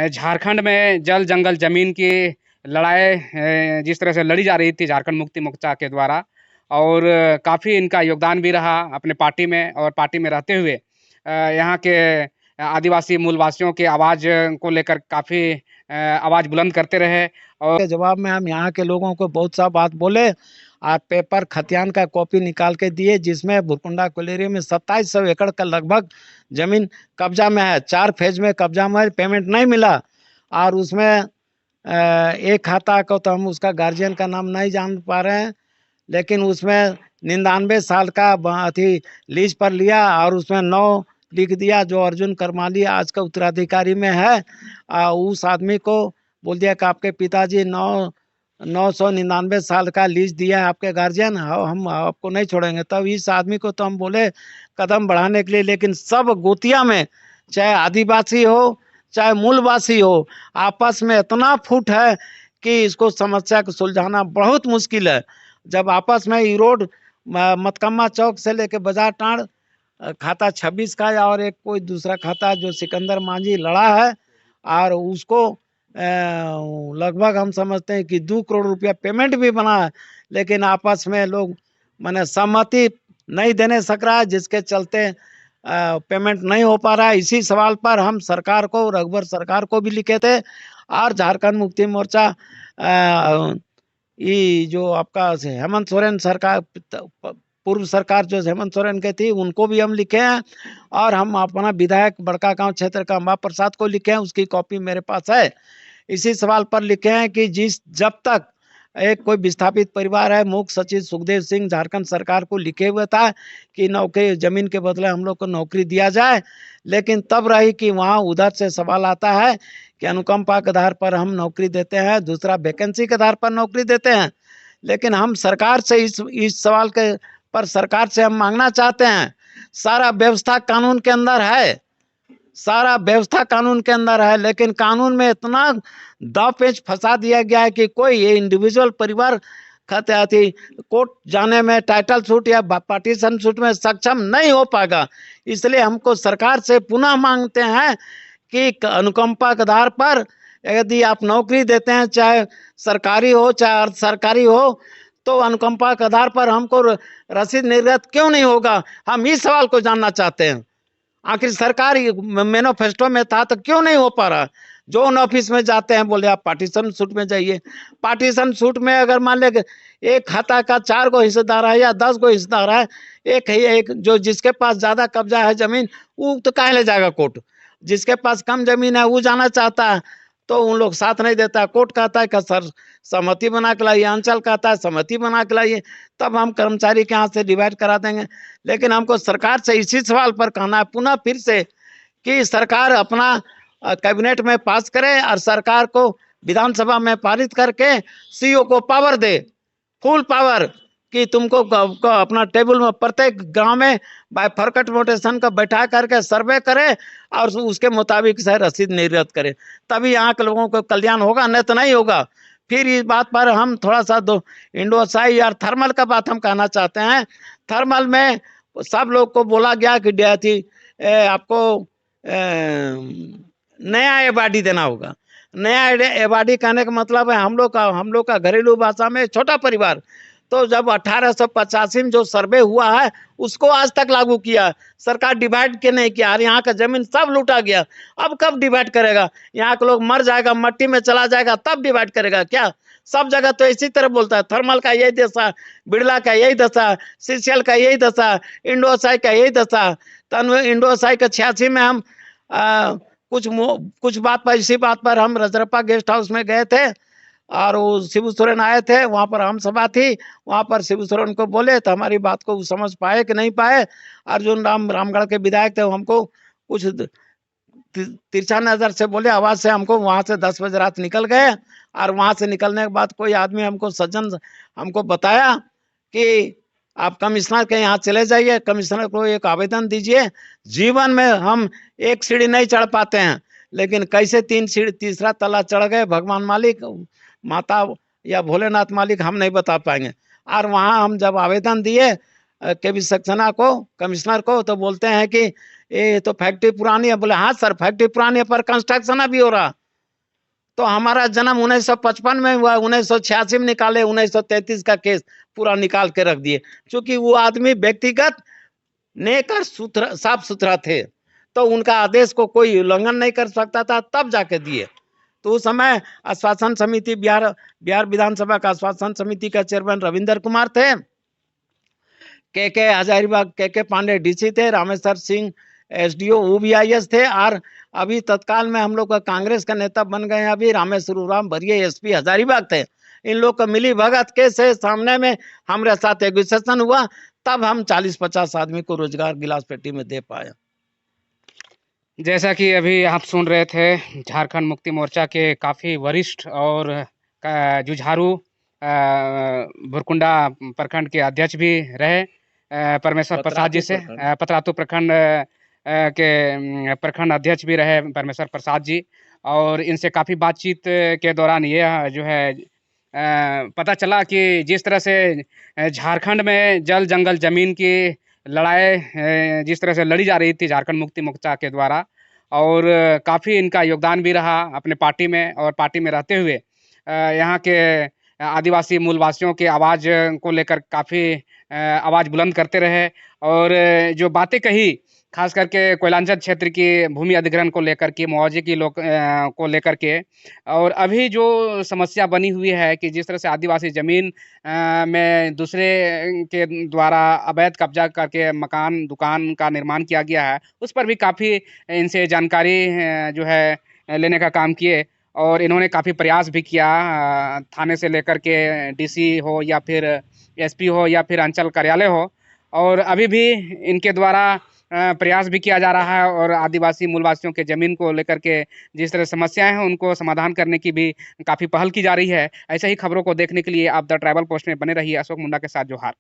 झारखंड में जल जंगल जमीन की लड़ाई जिस तरह से लड़ी जा रही थी झारखंड मुक्ति मोर्चा के द्वारा, और काफ़ी इनका योगदान भी रहा अपने पार्टी में, और पार्टी में रहते हुए यहाँ के आदिवासी मूलवासियों की आवाज़ को लेकर काफ़ी आवाज़ बुलंद करते रहे। और के जवाब में हम यहाँ के लोगों को बहुत सा बात बोले और पेपर खतियान का कॉपी निकाल के दिए, जिसमें भुरकुंडा कोलेरी में 2700 एकड़ का लगभग जमीन कब्जा में है। 4 फेज में कब्जा में, पेमेंट नहीं मिला। और उसमें एक खाता को तो हम उसका गार्जियन का नाम नहीं जान पा रहे हैं, लेकिन उसमें 99 साल का अथी लीज पर लिया और उसमें 9 लिख दिया, जो अर्जुन करमाली आज का उत्तराधिकारी में है। उस आदमी को बोल दिया कि आपके पिताजी 999 साल का लीज दिया है आपके गार्जियन, हम आपको नहीं छोड़ेंगे। तब इस आदमी को तो हम बोले कदम बढ़ाने के लिए, लेकिन सब गोतिया में, चाहे आदिवासी हो चाहे मूलवासी हो, आपस में इतना फूट है कि इसको समस्या को सुलझाना बहुत मुश्किल है। जब आपस में ये रोड मतकम्मा चौक से लेके बाजार टाड़ खाता 26 का और एक कोई दूसरा खाता जो सिकंदर मांझी लड़ा है, और उसको लगभग हम समझते हैं कि 2 करोड़ रुपया पेमेंट भी बना है, लेकिन आपस में लोग माने सहमति नहीं देने सक रहा है, जिसके चलते पेमेंट नहीं हो पा रहा है। इसी सवाल पर हम सरकार को, रघुवर सरकार को भी लिखे थे, और झारखंड मुक्ति मोर्चा ये जो आपका हेमंत सोरेन सरकार, पूर्व सरकार जो हेमंत सोरेन की थी, उनको भी हम लिखे हैं। और हम अपना विधायक बड़का गांव क्षेत्र का अम्बा प्रसाद को लिखे हैं, उसकी कॉपी मेरे पास है। इसी सवाल पर लिखे हैं कि जब तक एक कोई विस्थापित परिवार है, मुख्य सचिव सुखदेव सिंह झारखंड सरकार को लिखे हुए था कि नौकरी जमीन के बदले हम लोग को नौकरी दिया जाए, लेकिन तब रही कि वहाँ उधर से सवाल आता है कि अनुकंपा के आधार पर हम नौकरी देते हैं, दूसरा वैकेंसी के आधार पर नौकरी देते हैं। लेकिन हम सरकार से इस सवाल के पर सरकार से हम मांगना चाहते हैं, सारा व्यवस्था कानून के अंदर है, सारा व्यवस्था कानून के अंदर है, लेकिन कानून में इतना दाव पेच फंसा दिया गया है कि कोई ये इंडिविजुअल परिवार खाते कोर्ट जाने में, टाइटल सूट या पार्टीशन सूट में सक्षम नहीं हो पाएगा। इसलिए हमको सरकार से पुनः मांगते हैं कि अनुकंपा के आधार पर यदि आप नौकरी देते हैं, चाहे सरकारी हो चाहे अर्ध सरकारी हो, तो अनुकंपा के आधार पर हमको रसीद निर्गत क्यों नहीं होगा। हम इस सवाल को जानना चाहते हैं। आखिर सरकार मैनिफेस्टो में था तो क्यों नहीं हो पा रहा। जोन ऑफिस में जाते हैं, बोले आप पार्टीशन सूट में जाइए। पार्टीशन सूट में अगर मान ले एक खाता का 4 गो हिस्सेदार है या 10 गो हिस्सेदार है, एक जो जिसके पास ज्यादा कब्जा है जमीन, वो तो काहे ले जाएगा कोर्ट। जिसके पास कम जमीन है वो जाना चाहता है, तो उन लोग साथ नहीं देता। कोर्ट कहता है कि सर सहमति बना के लाइए, अंचल कहता है सहमति बना के लाइए, तब हम कर्मचारी के यहाँ से डिवाइड करा देंगे। लेकिन हमको सरकार से इसी सवाल पर कहना है पुनः फिर से कि सरकार अपना कैबिनेट में पास करे और सरकार को विधानसभा में पारित करके सीईओ को पावर दे, फुल पावर, कि तुमको अपना टेबल में प्रत्येक गांव में बाय फरकट मोटेशन का बैठा करके सर्वे करे और उसके मुताबिक से रसीद निर्गत करे, तभी यहाँ के लोगों को कल्याण होगा, नहीं तो नहीं होगा। फिर इस बात पर हम थोड़ा सा इंडोसाई और थर्मल का बात हम कहना चाहते हैं। थर्मल में सब लोग को बोला गया कि आपको नया एबाडी देना होगा। नया एबाडी कहने का मतलब है हम लोग का घरेलू भाषा में छोटा परिवार। तो जब 1885 में जो सर्वे हुआ है उसको आज तक लागू किया, सरकार डिवाइड के नहीं किया। यहाँ का जमीन सब लूटा गया, अब कब डिवाइड करेगा। यहाँ के लोग मर जाएगा, मट्टी में चला जाएगा, तब डिवाइड करेगा क्या। सब जगह तो इसी तरह बोलता है। थर्मल का यही दशा, बिरला का यही दशा, सीसीएल का यही दशा, इंडोसाई का यही दशा। तो इंडोसाई का 86 में हम कुछ बात पर, इसी बात पर हम रजरप्पा गेस्ट हाउस में गए थे और वो शिबू सोरेन आए थे, वहाँ पर हम सभा थी। वहाँ पर शिबू सोरेन को बोले तो हमारी बात को समझ पाए कि नहीं पाए। अर्जुन रामगढ़ के विधायक थे, हमको कुछ तिरछा नजर से बोले, आवाज से हमको वहां से 10 बजे रात निकल गए। और वहां से निकलने के बाद कोई आदमी हमको सज्जन हमको बताया कि आप कमिश्नर के यहाँ चले जाइए, कमिश्नर को एक आवेदन दीजिए। जीवन में हम एक सीढ़ी नहीं चढ़ पाते हैं, लेकिन कैसे 3 सीढ़ी तीसरा तला चढ़ गए, भगवान मालिक, माता या भोलेनाथ मालिक, हम नहीं बता पाएंगे। और वहां हम जब आवेदन दिए केबी सक्सेना को, कमिश्नर को, तो बोलते हैं कि ये तो फैक्ट्री पुरानी है। बोले हाँ सर, फैक्ट्री पुरानी है पर कंस्ट्रक्शन अभी हो रहा। तो हमारा जन्म 1955 में हुआ, 1986 में निकाले, 1933 का केस पूरा निकाल के रख दिए। क्योंकि वो आदमी व्यक्तिगत नेक और साफ सुथरा थे, तो उनका आदेश को कोई उल्लंघन नहीं कर सकता था, तब जाके दिए। तो उस समय आश्वासन समिति, बिहार विधानसभा का आश्वासन समिति का चेयरमैन रविंदर कुमार थे, के हजारीबाग के पांडे डीसी थे, रामेश्वर सिंह एसडीओ UBIS थे। और अभी तत्काल में हम लोग का कांग्रेस का नेता बन गए हैं अभी रामेश्वर उराम बरिए SP हजारीबाग थे। इन लोग का मिली भगत के से सामने में हमारे साथ एग्रीसेशन हुआ, तब हम 40-50 आदमी को रोजगार गिलास पेटी में दे पाए। जैसा कि अभी आप सुन रहे थे, झारखंड मुक्ति मोर्चा के काफ़ी वरिष्ठ और जुझारू भुरकुंडा प्रखंड के अध्यक्ष भी रहे परमेश्वर प्रसाद जी से, पतरातू प्रखंड के प्रखंड अध्यक्ष भी रहे परमेश्वर प्रसाद जी। और इनसे काफ़ी बातचीत के दौरान ये जो है पता चला कि जिस तरह से झारखंड में जल जंगल ज़मीन की लड़ाई जिस तरह से लड़ी जा रही थी झारखंड मुक्ति मोर्चा के द्वारा, और काफ़ी इनका योगदान भी रहा अपने पार्टी में, और पार्टी में रहते हुए यहाँ के आदिवासी मूलवासियों की आवाज़ को लेकर काफ़ी आवाज़ बुलंद करते रहे। और जो बातें कही, खास करके कोयलांचल क्षेत्र की भूमि अधिग्रहण को लेकर के, मुआवजे की को लेकर के, और अभी जो समस्या बनी हुई है कि जिस तरह से आदिवासी ज़मीन में दूसरे के द्वारा अवैध कब्जा करके मकान दुकान का निर्माण किया गया है, उस पर भी काफ़ी इनसे जानकारी जो है लेने का काम किए। और इन्होंने काफ़ी प्रयास भी किया, थाने से लेकर के DC हो या फिर SP हो या फिर अंचल कार्यालय हो, और अभी भी इनके द्वारा प्रयास भी किया जा रहा है। और आदिवासी मूलवासियों के ज़मीन को लेकर के जिस तरह समस्याएं हैं उनको समाधान करने की भी काफ़ी पहल की जा रही है। ऐसे ही खबरों को देखने के लिए आप द ट्राइबल पोस्ट में बने रहिए। अशोक मुंडा के साथ जोहार।